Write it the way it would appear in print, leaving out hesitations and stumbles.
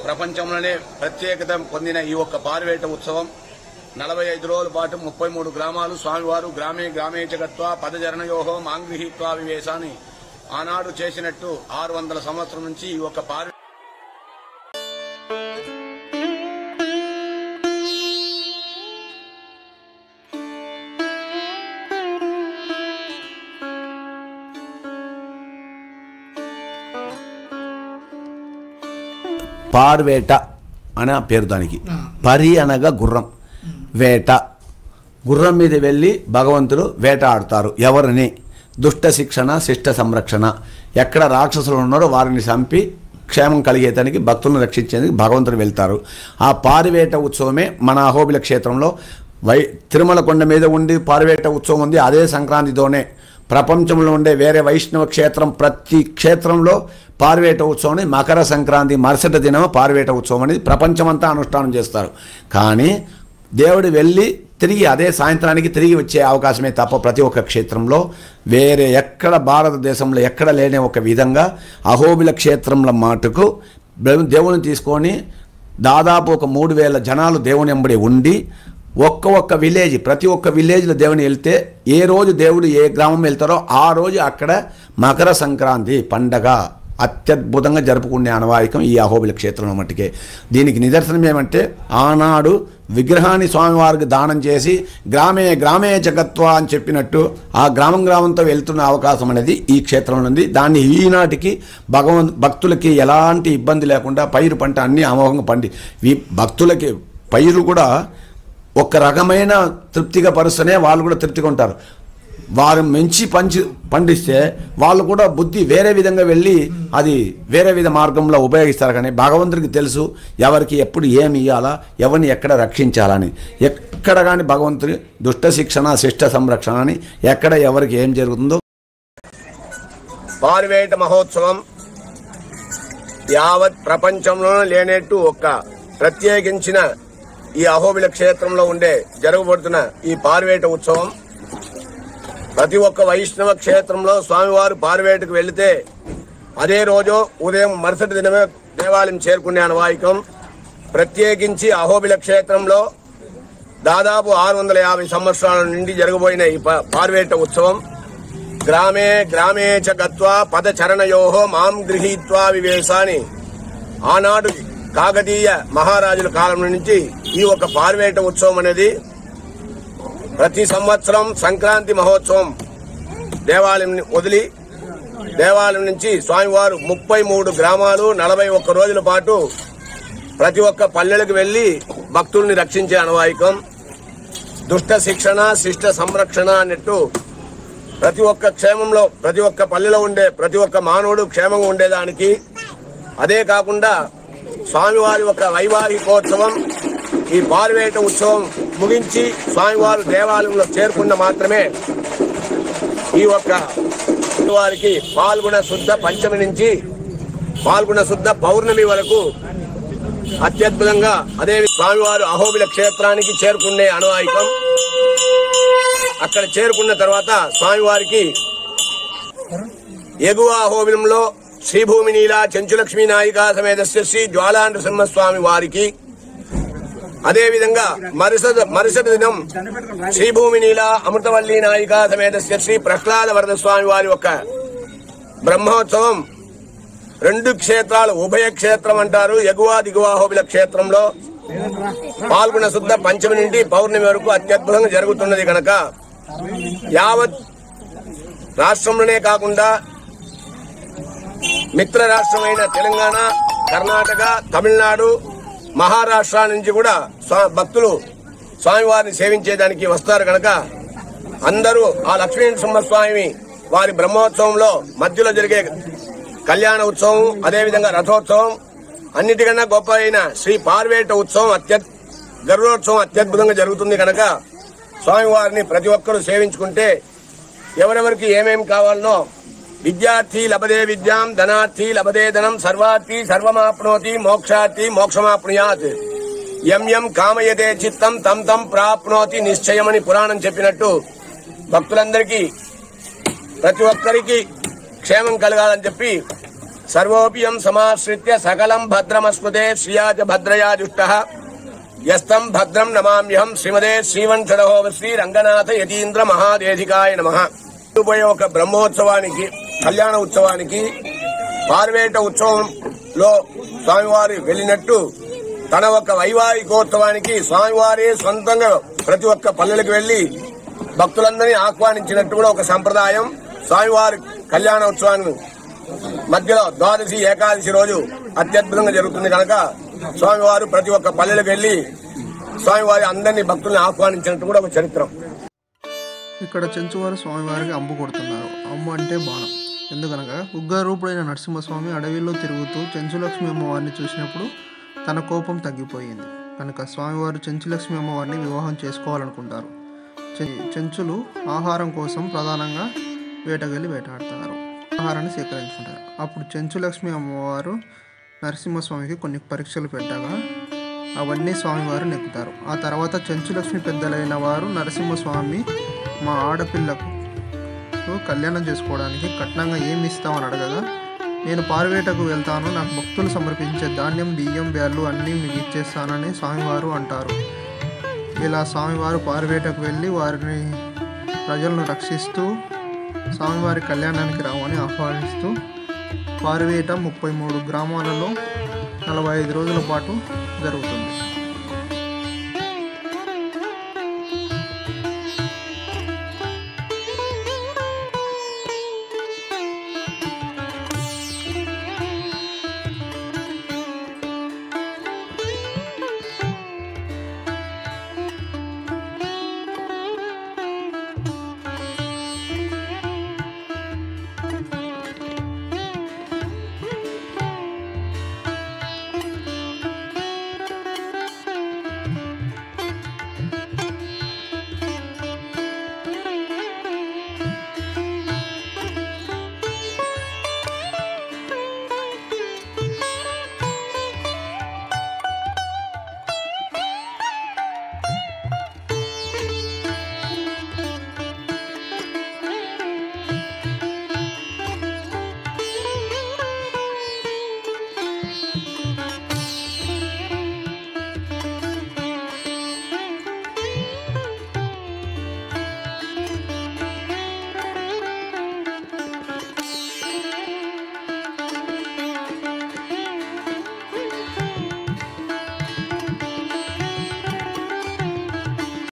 ప్రపంచంలోనే ప్రత్యేకత పొందిన ఈ ఒక్క పారివేట ఉత్సవం 45 రోజుల పాటు 33 గ్రామాలు స్వామివారు గ్రామే గ్రామే జగత్వా పదచరణయోహో మాంగృహీత్వా వివేశాన్ని ఆనాడు చేసినట్టు 600 సంవత్సరం నుంచి ఈ ఒక్క పార్వేట అనే పేరు దానికి. పరి అనగా గుర్రం, వేట గుర్రం మీద వెళ్ళి భగవంతుడు వేట ఆడతారు. ఎవరిని? దుష్ట శిక్షణ శిష్ట సంరక్షణ. ఎక్కడ రాక్షసులు ఉన్నారో వారిని చంపి క్షేమం కలిగేదానికి భక్తులను రక్షించేందుకు భగవంతుడు వెళ్తారు. ఆ పారివేట ఉత్సవమే మన అహోబిల క్షేత్రంలో తిరుమల కొండ మీద ఉండి పారివేట ఉత్సవం ఉంది. అదే సంక్రాంతితోనే ప్రపంచంలో ఉండే వేరే వైష్ణవ క్షేత్రం ప్రతి క్షేత్రంలో పారివేట ఉత్సవం మకర సంక్రాంతి మరుసటి దినం పారివేట ఉత్సవం అనేది ప్రపంచమంతా అనుష్ఠానం చేస్తారు. కానీ దేవుడు వెళ్ళి తిరిగి అదే సాయంత్రానికి తిరిగి వచ్చే అవకాశమే తప్ప ప్రతి ఒక్క క్షేత్రంలో వేరే ఎక్కడ భారతదేశంలో ఎక్కడ లేని ఒక విధంగా అహోబిల క్షేత్రంలో మాటుకు దేవుని తీసుకొని దాదాపు ఒక 3000 జనాలు దేవుని వెంబడి ఉండి ఒక్క విలేజ్ ప్రతి ఒక్క విలేజ్లో దేవుని వెళ్తే ఏ రోజు దేవుడు ఏ గ్రామం వెళ్తారో ఆ రోజు అక్కడ మకర సంక్రాంతి పండగ అత్యద్భుతంగా జరుపుకునే అనవాయికం ఈ అహోబిల క్షేత్రంలో మట్టుకే. దీనికి నిదర్శనం ఏమంటే ఆనాడు విగ్రహాన్ని స్వామివారికి దానం చేసి గ్రామే గ్రామే జగత్వా అని చెప్పినట్టు ఆ గ్రామంతో వెళ్తున్న అవకాశం అనేది ఈ క్షేత్రంలో ఉంది. దాన్ని ఈనాటికి భక్తులకి ఎలాంటి ఇబ్బంది లేకుండా పైరు పంట అన్నీ అమోఘంగా పండి భక్తులకి పైరు కూడా ఒక రకమైన తృప్తిగా పరుస్తూనే వాళ్ళు కూడా తృప్తిగా ఉంటారు. వారు మంచి పండిస్తే వాళ్ళు కూడా బుద్ధి వేరే విధంగా వెళ్ళి అది వేరే విధ మార్గంలో ఉపయోగిస్తారు. కానీ భగవంతుడికి తెలుసు ఎవరికి ఎప్పుడు ఏమి ఇవ్వాలా, ఎవరిని ఎక్కడ రక్షించాలని. ఎక్కడ కానీ భగవంతుడి దుష్ట శిక్షణ శిష్ట సంరక్షణ అని ఎక్కడ ఎవరికి ఏం జరుగుతుందో. పారివేట మహోత్సవం యావత్ ప్రపంచంలో లేనట్టు ఒక ప్రత్యేకించిన ఈ అహోబిల క్షేత్రంలో ఉండే జరగబడుతున్న ఈ పారివేట ఉత్సవం ప్రతి ఒక్క వైష్ణవ క్షేత్రంలో స్వామివారు పారివేటకు వెళితే అదే రోజు ఉదయం మరుసటి దినమే దేవాలయం చేరుకునే అనవాయికం. ప్రత్యేకించి అహోబిల క్షేత్రంలో దాదాపు 650 సంవత్సరాల నుండి జరగబోయిన ఈ పారివేట ఉత్సవం గ్రామే గ్రామే చ గత్వా పదచరణయోహో మాం గృహీత్వా వివేశాని ఆనాడు కాకతీయ మహారాజుల కాలం నుంచి ఈ ఒక పారివేట ఉత్సవం అనేది ప్రతి సంవత్సరం సంక్రాంతి మహోత్సవం దేవాలయం వదిలి దేవాలయం నుంచి స్వామివారు 33 గ్రామాలు 41 రోజుల పాటు ప్రతి ఒక్క పల్లెలకు వెళ్లి భక్తుల్ని రక్షించే అనవాయికం. దుష్ట శిక్షణ శిష్ట సంరక్షణ అన్నట్టు ప్రతి ఒక్క క్షేమంలో ప్రతి ఒక్క పల్లెలో ఉండే ప్రతి ఒక్క మానవుడు క్షేమంగా ఉండేదానికి. అదే కాకుండా స్వామివారి ఒక వైవాహికోత్సవం ఈ పారివేట ఉత్సవం ముగించి స్వామివారు దేవాలయంలో చేరుకున్న మాత్రమే ఈ ఒక్క వారికి పాల్గొన శుద్ధ పంచమి నుంచి పాల్గొన శుద్ధ పౌర్ణమి వరకు అత్యద్భుతంగా అదే స్వామివారు అహోబిల క్షేత్రానికి చేరుకునే అనవాయికం. అక్కడ చేరుకున్న తర్వాత స్వామివారికి ఎగువ అహోబిలంలో శ్రీభూమి నీలా చెంచులక్ష్మీ నాయికా సమేతస్య శ్రీ జ్వాలా నృసింహస్వామి వారికి అదేవిధంగా మరుసటి దినం శ్రీభూమి నీలా అమృతవల్లి నాయికా సమేతస్య శ్రీ ప్రహ్లాద వరద స్వామి వారి యొక్క బ్రహ్మోత్సవం 2 క్షేత్రాలు ఉభయ క్షేత్రం అంటారు. ఎగువ దిగువ అహోబిల క్షేత్రంలో పాల్గొన శుద్ధ పంచమి నుండి పౌర్ణమి వరకు అత్యద్భుతంగా జరుగుతున్నది కనుక యావత్ రాష్ట్రంలోనే కాకుండా మిత్ర రాష్ట్రమైన తెలంగాణ, కర్ణాటక, తమిళనాడు, మహారాష్ట్ర నుంచి కూడా భక్తులు స్వామివారిని సేవించేదానికి వస్తారు కనుక అందరూ ఆ లక్ష్మీ నరసింహస్వామి వారి బ్రహ్మోత్సవంలో మధ్యలో జరిగే కళ్యాణ ఉత్సవం అదేవిధంగా రథోత్సవం అన్నిటికన్నా గొప్ప అయిన శ్రీ పారివేట ఉత్సవం గరుడోత్సవం అత్యద్భుతంగా జరుగుతుంది కనుక స్వామివారిని ప్రతి ఒక్కరూ సేవించుకుంటే ఎవరెవరికి ఏమేమి కావాలనో విద్యార్థి లభదే విద్యాం ధనార్థి లభదే ధనం సర్వార్థి సర్వమాప్నోతి మోక్షార్థి మోక్షమాప్నుయాత్ యం కామయతే చిత్తం తం ప్రాప్నోతి నిశ్చయమని పురాణం చెప్పినట్టు భక్తులందరికీ ప్రతి ఒక్కరికి క్షేమం కలగాలని చెప్పి సర్వోపియం సమాశ్రిత్య సకలం భద్రమస్మృతే శ్రియాచ భద్రయా జుష్టః యస్తం భద్రం నమామ్యహం శ్రీమదే శ్రీవంశరహోవ శ్రీ రంగనాథ యతీంద్ర మహాదేధికాయ నమః. పోయే ఒక బ్రహ్మోత్సవానికి, కళ్యాణ ఉత్సవానికి, పార్వేట ఉత్సవంలో స్వామివారు వెళ్ళినట్టు తన ఒక వైవాహికోత్సవానికి స్వామివారే సొంతంగా ప్రతి ఒక్క పల్లెలకు వెళ్లి భక్తులందరినీ ఆహ్వానించినట్టు కూడా ఒక సంప్రదాయం. స్వామివారి కళ్యాణ ఉత్సవాన్ని మధ్యలో ద్వాదశి ఏకాదశి రోజు అత్యద్భుతంగా జరుగుతుంది కనుక స్వామివారు ప్రతి ఒక్క పల్లెలకు వెళ్లి స్వామివారి అందరినీ భక్తుల్ని ఆహ్వానించినట్టు కూడా ఒక చరిత్రం. ఇక్కడ చెంచువారు స్వామివారికి అంబు కొడుతున్నారు. అంబు అంటే బాణం. ఎందుకనగా ఉగ్రరూపుడైన నరసింహస్వామి అడవిలో తిరుగుతూ చెంచులక్ష్మి అమ్మవారిని చూసినప్పుడు తన కోపం తగ్గిపోయింది కనుక స్వామివారు చెంచులక్ష్మి అమ్మవారిని వివాహం చేసుకోవాలనుకుంటారు. చెంచులు ఆహారం కోసం ప్రధానంగా వేటకెళ్ళి వేటాడతారు, ఆహారాన్ని సేకరించుకుంటారు. అప్పుడు చెంచులక్ష్మి అమ్మవారు నరసింహస్వామికి కొన్ని పరీక్షలు పెట్టగా అవన్నీ స్వామివారు నెక్కుతారు. ఆ తర్వాత చెంచులక్ష్మి పెద్దలైన వారు నరసింహస్వామి మా ఆడపిల్లకు కళ్యాణం చేసుకోవడానికి కట్నంగా ఏమి ఇస్తామని అడగగా, నేను పార్వేటకు వెళ్తాను, నాకు భక్తులు సమర్పించే ధాన్యం, బియ్యం, బ్యాళ్ళు అన్నీ మీకు ఇచ్చేస్తానని స్వామివారు అంటారు. ఇలా స్వామివారు పార్వేటకు వెళ్ళి వారిని ప్రజలను రక్షిస్తూ స్వామివారి కళ్యాణానికి రావని ఆహ్వానిస్తూ పార్వేట 33 గ్రామాలలో 45 రోజుల పాటు జరుగుతుంది.